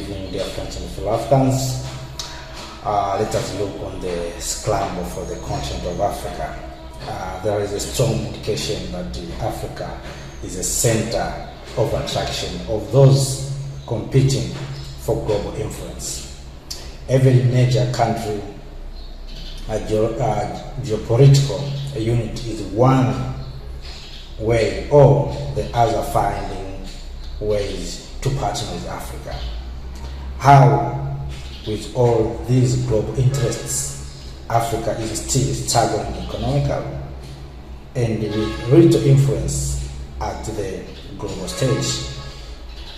evening, dear friends and fellow Africans. Let us look on the scramble for the continent of Africa. There is a strong indication that Africa is a center of attraction of those competing for global influence. Every major country, geopolitical unit is one way or the other finding ways to partner with Africa. How, with all these global interests, Africa is still struggling economically and with little influence at the global stage?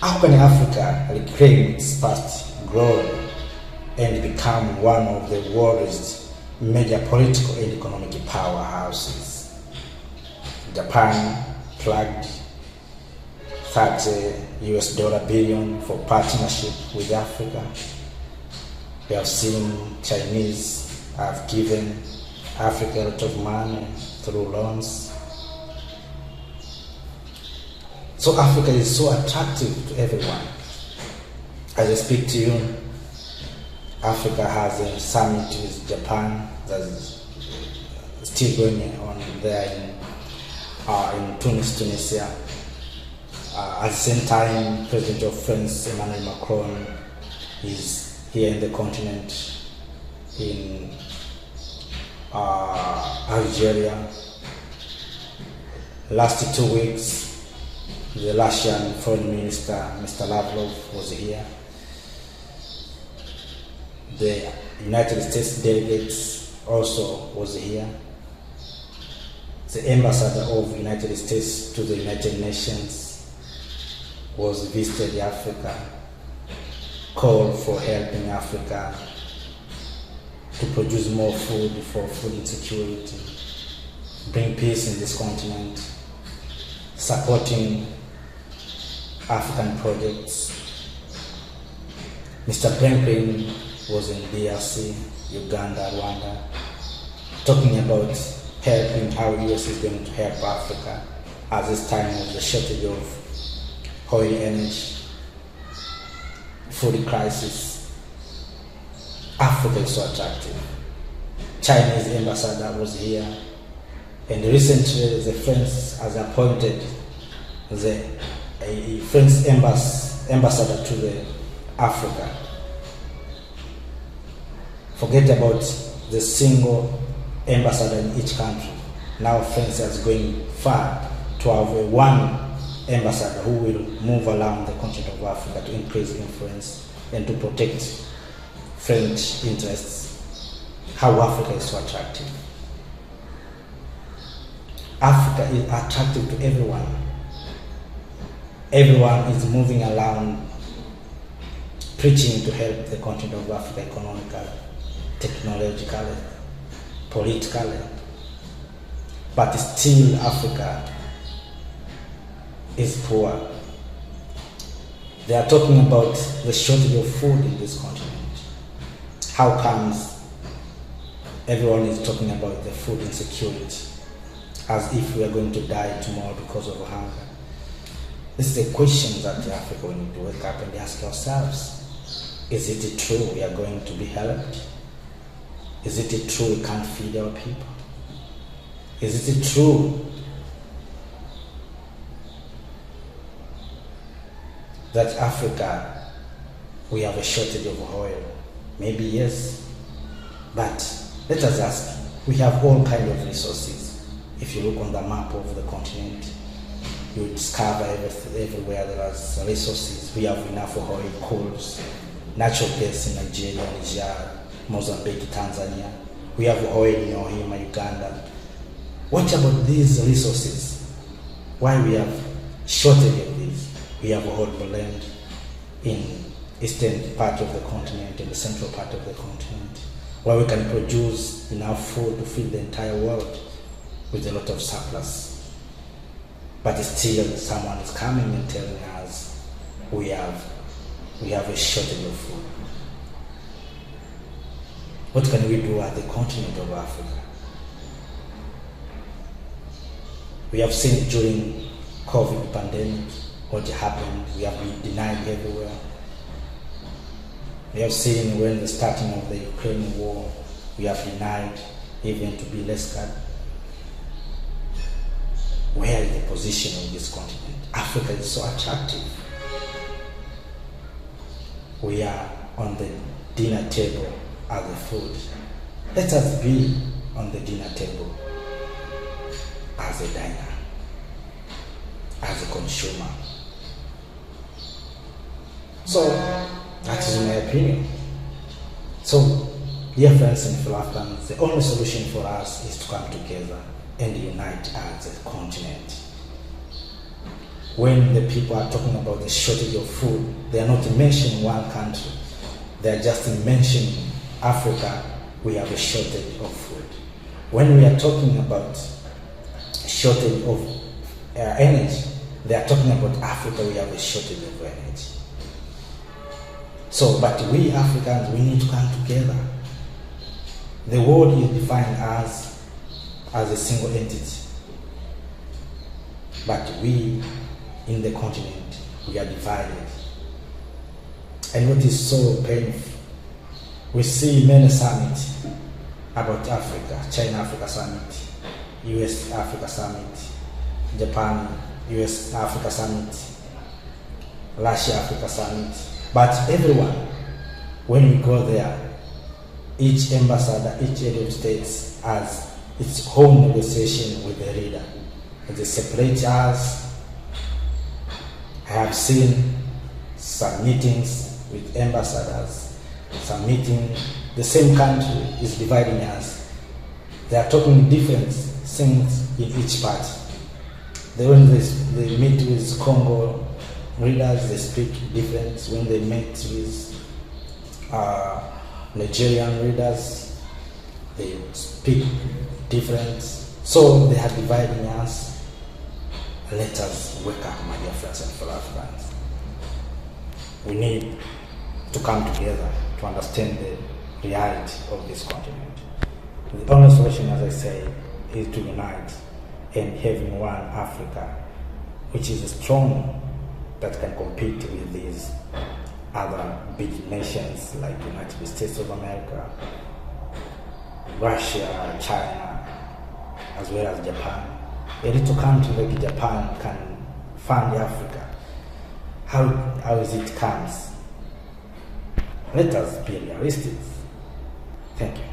How can Africa reclaim its past glory and become one of the world's major political and economic powerhouses? Japan plugged $30 billion for partnership with Africa. We have seen Chinese have given Africa a lot of money through loans. So Africa is so attractive to everyone. As I speak to you, Africa has a summit with Japan that is still going on there in Tunis, Tunisia. At the same time, President of France, Emmanuel Macron, is here in the continent, in Algeria. Last 2 weeks, the Russian Foreign Minister, Mr. Lavrov, was here. The United States delegates also was here. The ambassador of the United States to the United Nations was visited Africa, called for help in Africa to produce more food for food insecurity, bring peace in this continent, supporting African projects. Mr. Blinken was in DRC, Uganda, Rwanda, talking about helping how US is going to help Africa at this time of the shortage of oil energy, food crisis. Africa is so attractive. Chinese ambassador was here, and recently the France has appointed a French ambassador to the Africa. Forget about the single ambassador in each country. Now France is going far to have one ambassador who will move around the continent of Africa to increase influence and to protect French interests. How Africa is so attractive. Africa is attractive to everyone. Everyone is moving around preaching to help the continent of Africa economically, technologically, politically. But still Africa is poor. They are talking about the shortage of food in this continent. How comes everyone is talking about the food insecurity as if we are going to die tomorrow because of hunger? This is a question that Africa we need to wake up and ask ourselves. Is it true we are going to be helped? Is it true we can't feed our people? Is it true that Africa, we have a shortage of oil? Maybe yes, but let us ask, we have all kinds of resources. If you look on the map of the continent, you discover everywhere there are resources. We have enough oil, coals, natural gas in Nigeria, Niger, Mozambique, Tanzania. We have oil in Ohima, Uganda. What about these resources? Why we have shortage of these? We have horrible land in eastern part of the continent, in the central part of the continent, where we can produce enough food to feed the entire world with a lot of surplus. But still someone is coming and telling us we have a shortage of food. What can we do at the continent of Africa? We have seen during COVID pandemic what happened. We have been denied everywhere. We have seen when the starting of the Ukraine war, we have denied even to be less scared. Where is the position of this continent? Africa is so attractive. We are on the dinner table as the food. Let us be on the dinner table as a diner, as a consumer. So, that is my opinion. So, dear friends and fellow Africans, the only solution for us is to come together and unite as a continent. When the people are talking about the shortage of food, they are not mentioning one country. They are just mentioning Africa, we have a shortage of food. When we are talking about shortage of energy, they are talking about Africa, we have a shortage of energy. So, but we Africans, we need to come together. The world is defined as a single entity. But we, in the continent, we are divided. And what is so painful, we see many summits about Africa, China-Africa Summit, US-Africa Summit, Japan-US-Africa Summit, Russia-Africa Summit. But everyone, when we go there, each ambassador, each head of states has its own negotiation with the leader. They separate us. I have seen some meetings with ambassadors, some meeting, the same country is dividing us. They are talking different things in each party. When they meet with Congo leaders, they speak different. When they meet with Nigerian leaders, they speak different. So they are dividing us. Let us wake up, my dear friends and fellow Africans. We need to come together to understand the reality of this continent. The only solution, as I say, is to unite and having one Africa, which is strong, that can compete with these other big nations like United States of America, Russia, China, as well as Japan. A little country like Japan can fund Africa. How is it comes? Let us be realistic. Thank you.